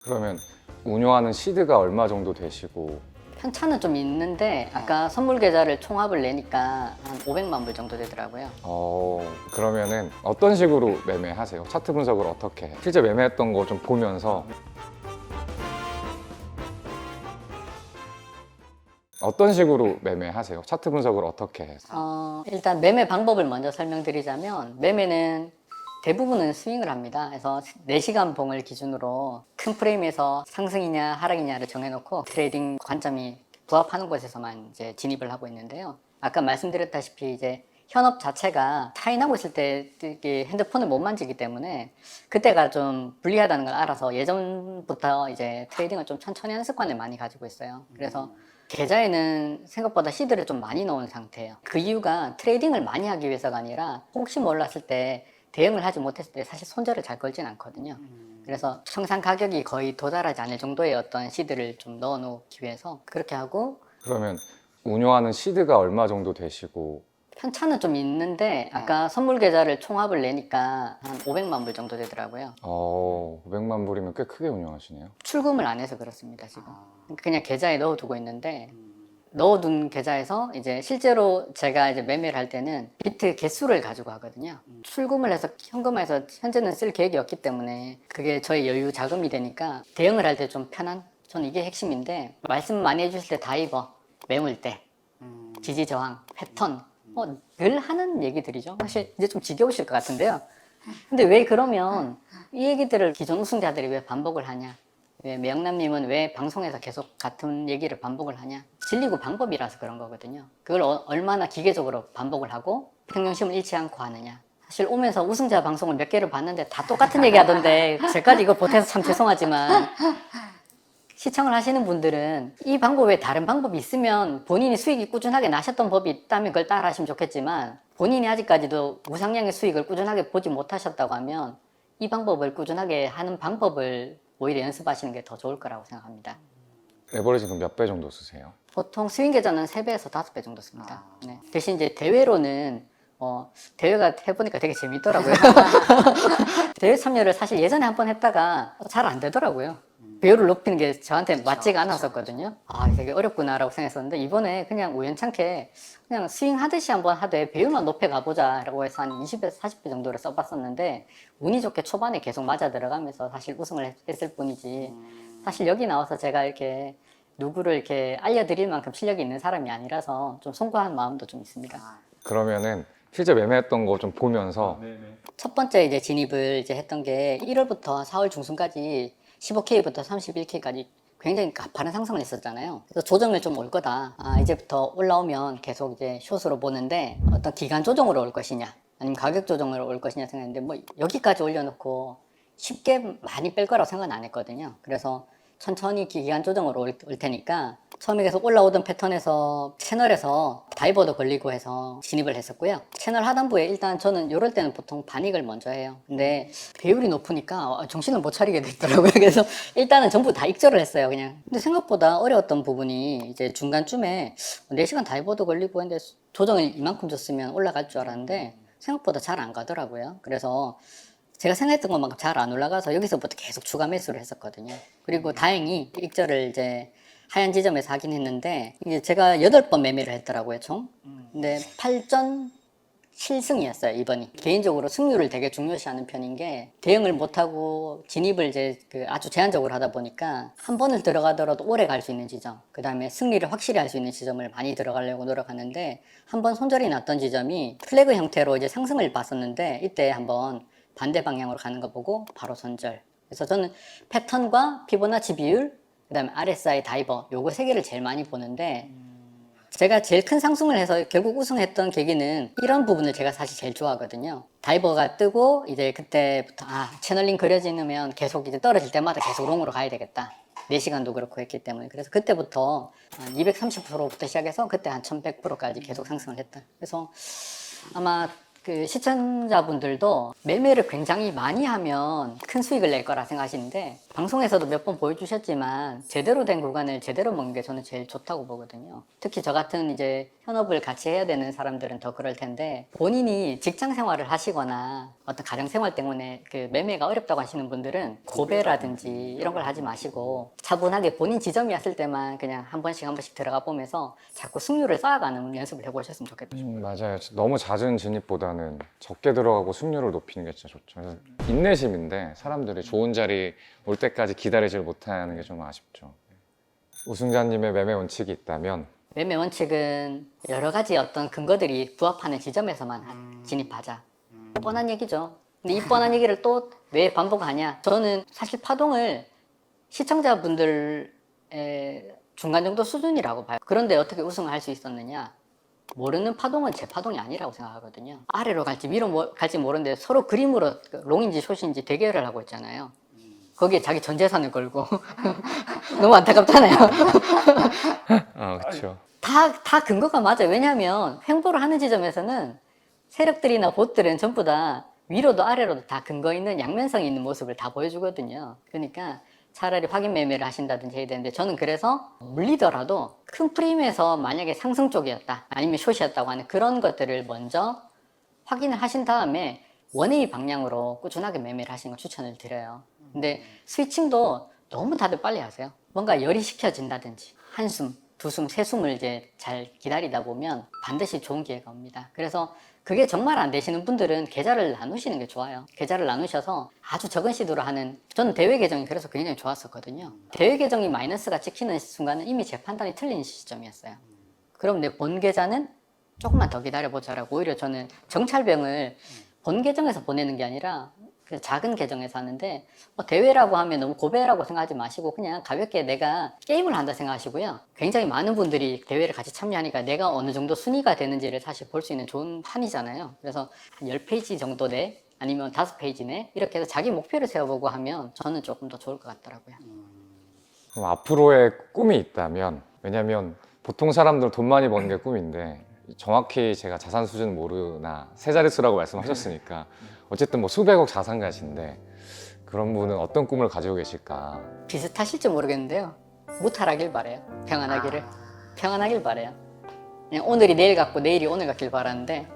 그러면 운영하는 시드가 얼마 정도 되시고? 편차는 좀 있는데 아까 선물 계좌를 총합을 내니까 한 500만 불 정도 되더라고요. 그러면은 어떤 식으로 매매하세요? 차트 분석을 어떻게 해요? 실제 매매했던 거 좀 보면서 어떤 식으로 매매하세요? 차트 분석을 어떻게 해요? 일단 매매 방법을 먼저 설명드리자면 매매는 대부분은 스윙을 합니다. 그래서 4시간 봉을 기준으로 큰 프레임에서 상승이냐 하락이냐를 정해놓고 트레이딩 관점이 부합하는 곳에서만 이제 진입을 하고 있는데요. 아까 말씀드렸다시피 이제 현업 자체가 타인하고 있을 때 이렇게 핸드폰을 못 만지기 때문에 그때가 좀 불리하다는 걸 알아서 예전부터 이제 트레이딩을 좀 천천히 하는 습관을 많이 가지고 있어요. 그래서 계좌에는 생각보다 시드를 좀 많이 넣은 상태예요. 그 이유가 트레이딩을 많이 하기 위해서가 아니라 혹시 몰랐을 때 대응을 하지 못했을 때 사실 손절을 잘 걸진 않거든요. 그래서 청산 가격이 거의 도달하지 않을 정도의 어떤 시드를 좀 넣어 놓기 위해서 그렇게 하고, 그러면 운영하는 시드가 얼마 정도 되시고? 편차는 좀 있는데 아까 선물 계좌를 총합을 내니까 한 500만 불 정도 되더라고요. 500만 불이면 꽤 크게 운영하시네요. 출금을 안 해서 그렇습니다, 지금. 그냥 계좌에 넣어두고 있는데, 넣어둔 계좌에서 이제 실제로 제가 이제 매매를 할 때는 비트 개수를 가지고 하거든요. 출금을 해서 현금화해서 현재는 쓸 계획이 없기 때문에 그게 저의 여유 자금이 되니까 대응을 할 때 좀 편한, 저는 이게 핵심인데, 말씀 많이 해주실 때 다이버, 매물대, 지지 저항, 패턴, 늘 하는 얘기들이죠. 사실 이제 좀 지겨우실 것 같은데요. 근데 왜 그러면 이 얘기들을 기존 우승자들이 왜 반복을 하냐? 왜 매영남님은 왜 방송에서 계속 같은 얘기를 반복을 하냐? 진리고 방법이라서 그런 거거든요. 그걸 얼마나 기계적으로 반복을 하고 평정심을 잃지 않고 하느냐. 사실 오면서 우승자 방송을 몇 개를 봤는데 다 똑같은 얘기 하던데 제까지 이거 보태서 참 죄송하지만 시청을 하시는 분들은 이 방법 외에 다른 방법이 있으면 본인이 수익이 꾸준하게 나셨던 법이 있다면 그걸 따라 하시면 좋겠지만 본인이 아직까지도 무상량의 수익을 꾸준하게 보지 못하셨다고 하면 이 방법을 꾸준하게 하는 방법을 오히려 연습하시는 게 더 좋을 거라고 생각합니다. 레버리지 그럼 몇 배 정도 쓰세요? 보통 스윙 계좌는 3배에서 5배 정도 씁니다. 네. 대신 이제 대회로는 대회가 해보니까 되게 재밌더라고요. 대회 참여를 사실 예전에 한 번 했다가 잘 안 되더라고요. 배율을 높이는 게 저한테 맞지가 않았었거든요. 아, 되게 어렵구나라고 생각했었는데 이번에 그냥 우연찮게 그냥 스윙 하듯이 한번 하되 배율만 높여 가보자라고 해서 한 20에서 40배 정도를 써봤었는데 운이 좋게 초반에 계속 맞아 들어가면서 사실 우승을 했을 뿐이지 사실 여기 나와서 제가 이렇게 누구를 이렇게 알려드릴 만큼 실력이 있는 사람이 아니라서 좀 송구한 마음도 좀 있습니다. 그러면은 실제 매매했던 거 좀 보면서 첫 번째 이제 진입을 이제 했던 게 1월부터 4월 중순까지 15K부터 31K까지 굉장히 가파른 상승을 했었잖아요. 그래서 조정을 좀 올 거다. 이제부터 올라오면 계속 이제 숏으로 보는데 어떤 기간 조정으로 올 것이냐, 아니면 가격 조정으로 올 것이냐 생각했는데 뭐 여기까지 올려놓고 쉽게 많이 뺄 거라고 생각은 안 했거든요. 그래서 천천히 기간 조정으로 올 테니까 처음에 계속 올라오던 패턴에서 채널에서 다이버도 걸리고 해서 진입을 했었고요. 채널 하단부에 일단 저는 이럴 때는 보통 반익을 먼저 해요. 근데 배율이 높으니까 정신을 못 차리게 됐더라고요. 그래서 일단은 전부 다 익절을 했어요, 그냥. 근데 생각보다 어려웠던 부분이 이제 중간쯤에 4시간 다이버도 걸리고 했는데 조정을 이만큼 줬으면 올라갈 줄 알았는데 생각보다 잘 안 가더라고요. 그래서 제가 생각했던 것만큼 잘 안 올라가서 여기서부터 계속 추가 매수를 했었거든요. 그리고 다행히 익절을 이제 하얀 지점에서 하긴 했는데 이제 제가 8번 매매를 했더라고요, 총. 근데 8전 7승이었어요, 이번이. 개인적으로 승률을 되게 중요시하는 편인 게 대응을 못하고 진입을 이제 아주 제한적으로 하다 보니까 한 번을 들어가더라도 오래 갈 수 있는 지점, 그 다음에 승리를 확실히 할 수 있는 지점을 많이 들어가려고 노력하는데 한 번 손절이 났던 지점이 플래그 형태로 이제 상승을 봤었는데 이때 한번 반대 방향으로 가는 거 보고 바로 손절. 그래서 저는 패턴과 피보나치 비율, 그 다음에 RSI 다이버 요거 3개를 제일 많이 보는데 제가 제일 큰 상승을 해서 결국 우승했던 계기는 이런 부분을 제가 사실 제일 좋아하거든요. 다이버가 뜨고 이제 그때부터 채널링 그려지면 계속 이제 떨어질 때마다 계속 롱으로 가야 되겠다. 4시간도 그렇고 했기 때문에. 그래서 그때부터 한 230%부터 시작해서 그때 한 1100%까지 계속 상승을 했다. 그래서 아마 시청자분들도 매매를 굉장히 많이 하면 큰 수익을 낼 거라 생각하시는데 방송에서도 몇 번 보여주셨지만 제대로 된 구간을 제대로 먹는 게 저는 제일 좋다고 보거든요. 특히 저 같은 이제 현업을 같이 해야 되는 사람들은 더 그럴 텐데 본인이 직장 생활을 하시거나 어떤 가정 생활 때문에 그 매매가 어렵다고 하시는 분들은 고배라든지 이런 걸 하지 마시고 차분하게 본인 지점이 왔을 때만 그냥 한 번씩 들어가 보면서 자꾸 승률을 쌓아가는 연습을 해보셨으면 좋겠다. 맞아요. 너무 잦은 진입보다는 적게 들어가고 승률을 높이는 게 진짜 좋죠. 그래서 인내심인데 사람들이 좋은 자리 올 때까지 기다리질 못하는 게 좀 아쉽죠. 우승자님의 매매 원칙이 있다면 매매 원칙은 여러 가지 어떤 근거들이 부합하는 지점에서만 진입하자. 뻔한 얘기죠. 근데 이 뻔한 얘기를 또 왜 반복하냐? 저는 사실 파동을 시청자분들의 중간 정도 수준이라고 봐요. 그런데 어떻게 우승을 할 수 있었느냐? 모르는 파동은 제 파동이 아니라고 생각하거든요. 아래로 갈지 위로 갈지 모르는데 서로 그림으로 롱인지 숏인지 대결을 하고 있잖아요. 거기에 자기 전 재산을 걸고 너무 안타깝잖아요. 그렇죠. 다 근거가 맞아요. 왜냐하면 횡보를 하는 지점에서는 세력들이나 봇들은 전부 다 위로도 아래로도 다 근거 있는 양면성 있는 모습을 다 보여주거든요. 그러니까 차라리 확인 매매를 하신다든지 해야 되는데 저는 그래서 물리더라도 큰 프레임에서 만약에 상승 쪽이었다 아니면 숏이었다고 하는 그런 것들을 먼저 확인을 하신 다음에 원웨이 방향으로 꾸준하게 매매를 하시는 걸 추천을 드려요. 근데 스위칭도 너무 다들 빨리 하세요. 뭔가 열이 식혀진다든지 한숨, 두숨, 세숨을 이제 잘 기다리다 보면 반드시 좋은 기회가 옵니다. 그래서 그게 정말 안 되시는 분들은 계좌를 나누시는 게 좋아요. 계좌를 나누셔서 아주 적은 시도를 하는, 저는 대외 계정이 그래서 굉장히 좋았었거든요. 대외 계정이 마이너스가 찍히는 순간은 이미 제 판단이 틀린 시점이었어요. 그럼 내 본 계좌는 조금만 더 기다려보자라고 오히려 저는 정찰병을 본 계정에서 보내는 게 아니라 그 작은 계정에서 하는데 대회라고 하면 너무 고배라고 생각하지 마시고 그냥 가볍게 내가 게임을 한다 생각하시고요. 굉장히 많은 분들이 대회를 같이 참여하니까 내가 어느 정도 순위가 되는지를 사실 볼 수 있는 좋은 판이잖아요. 그래서 한 10페이지 정도 내 아니면 5페이지 내 이렇게 해서 자기 목표를 세워보고 하면 저는 조금 더 좋을 것 같더라고요. 그럼 앞으로의 꿈이 있다면, 왜냐면 보통 사람들은 돈 많이 버는 게 꿈인데 정확히 제가 자산 수준은 모르나 세 자릿수라고 말씀하셨으니까 어쨌든 뭐 수백억 자산가신데 그런 분은 어떤 꿈을 가지고 계실까? 비슷하실지 모르겠는데요. 무탈하길 바래요. 평안하길 바래요. 그냥 오늘이 내일 같고 내일이 오늘 같길 바라는데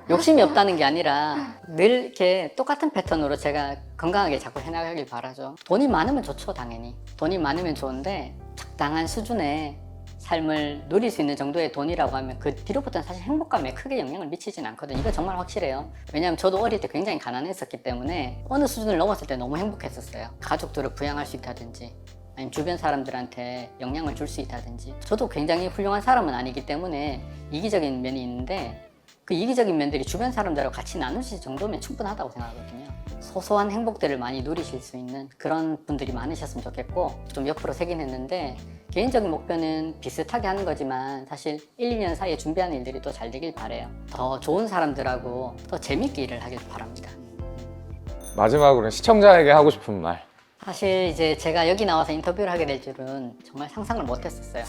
욕심이 없다는 게 아니라 늘 이렇게 똑같은 패턴으로 제가 건강하게 자꾸 해나가길 바라죠. 돈이 많으면 좋죠, 당연히. 돈이 많으면 좋은데 적당한 수준의 삶을 누릴 수 있는 정도의 돈이라고 하면 그 뒤로부터는 사실 행복감에 크게 영향을 미치진 않거든요. 이거 정말 확실해요. 왜냐하면 저도 어릴 때 굉장히 가난했었기 때문에 어느 수준을 넘었을 때 너무 행복했었어요. 가족들을 부양할 수 있다든지 아니면 주변 사람들한테 영향을 줄 수 있다든지. 저도 굉장히 훌륭한 사람은 아니기 때문에 이기적인 면이 있는데 그 이기적인 면들이 주변 사람들하고 같이 나누실 정도면 충분하다고 생각하거든요. 소소한 행복들을 많이 누리실 수 있는 그런 분들이 많으셨으면 좋겠고, 좀 옆으로 세긴 했는데 개인적인 목표는 비슷하게 하는 거지만 사실 1, 2년 사이에 준비하는 일들이 또 잘 되길 바래요. 더 좋은 사람들하고 더 재밌게 일을 하길 바랍니다. 마지막으로 시청자에게 하고 싶은 말. 사실 이제 제가 여기 나와서 인터뷰를 하게 될 줄은 정말 상상을 못 했었어요.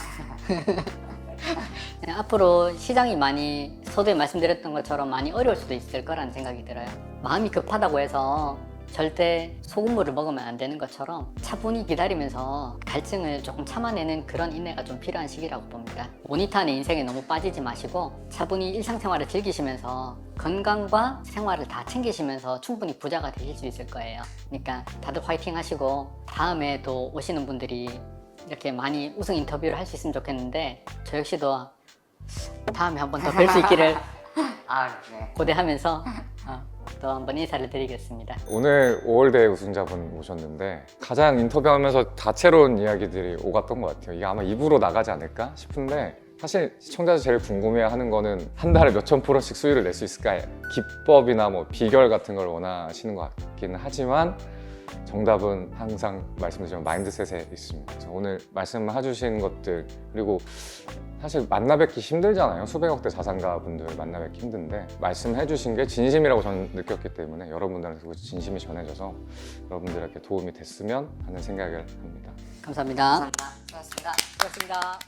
앞으로 시장이 많이 서두에 말씀드렸던 것처럼 많이 어려울 수도 있을 거라는 생각이 들어요. 마음이 급하다고 해서 절대 소금물을 먹으면 안 되는 것처럼 차분히 기다리면서 갈증을 조금 참아내는 그런 인내가 좀 필요한 시기라고 봅니다. 모니터 안에 인생에 너무 빠지지 마시고 차분히 일상생활을 즐기시면서 건강과 생활을 다 챙기시면서 충분히 부자가 되실 수 있을 거예요. 그러니까 다들 화이팅 하시고 다음에 또 오시는 분들이 이렇게 많이 우승 인터뷰를 할 수 있으면 좋겠는데 저 역시도 다음에 한 번 더 뵐 수 있기를 고대하면서 또 한번 인사를 드리겠습니다. 오늘 5월대회 우승자분 오셨는데 가장 인터뷰하면서 다채로운 이야기들이 오갔던 것 같아요. 이게 아마 2부로 나가지 않을까 싶은데 사실 시청자들이 제일 궁금해하는 거는 한 달에 몇천 프로씩 수익을 낼 수 있을까? 기법이나 뭐 비결 같은 걸 원하시는 것 같기는 하지만 정답은 항상 말씀드리지만 마인드셋에 있습니다. 그래서 오늘 말씀해주신 것들 그리고 사실 만나뵙기 힘들잖아요. 수백억대 자산가 분들 만나뵙기 힘든데 말씀해주신 게 진심이라고 저는 느꼈기 때문에 여러분들한테 그 진심이 전해져서 여러분들에게 도움이 됐으면 하는 생각을 합니다. 감사합니다. 수고하셨습니다.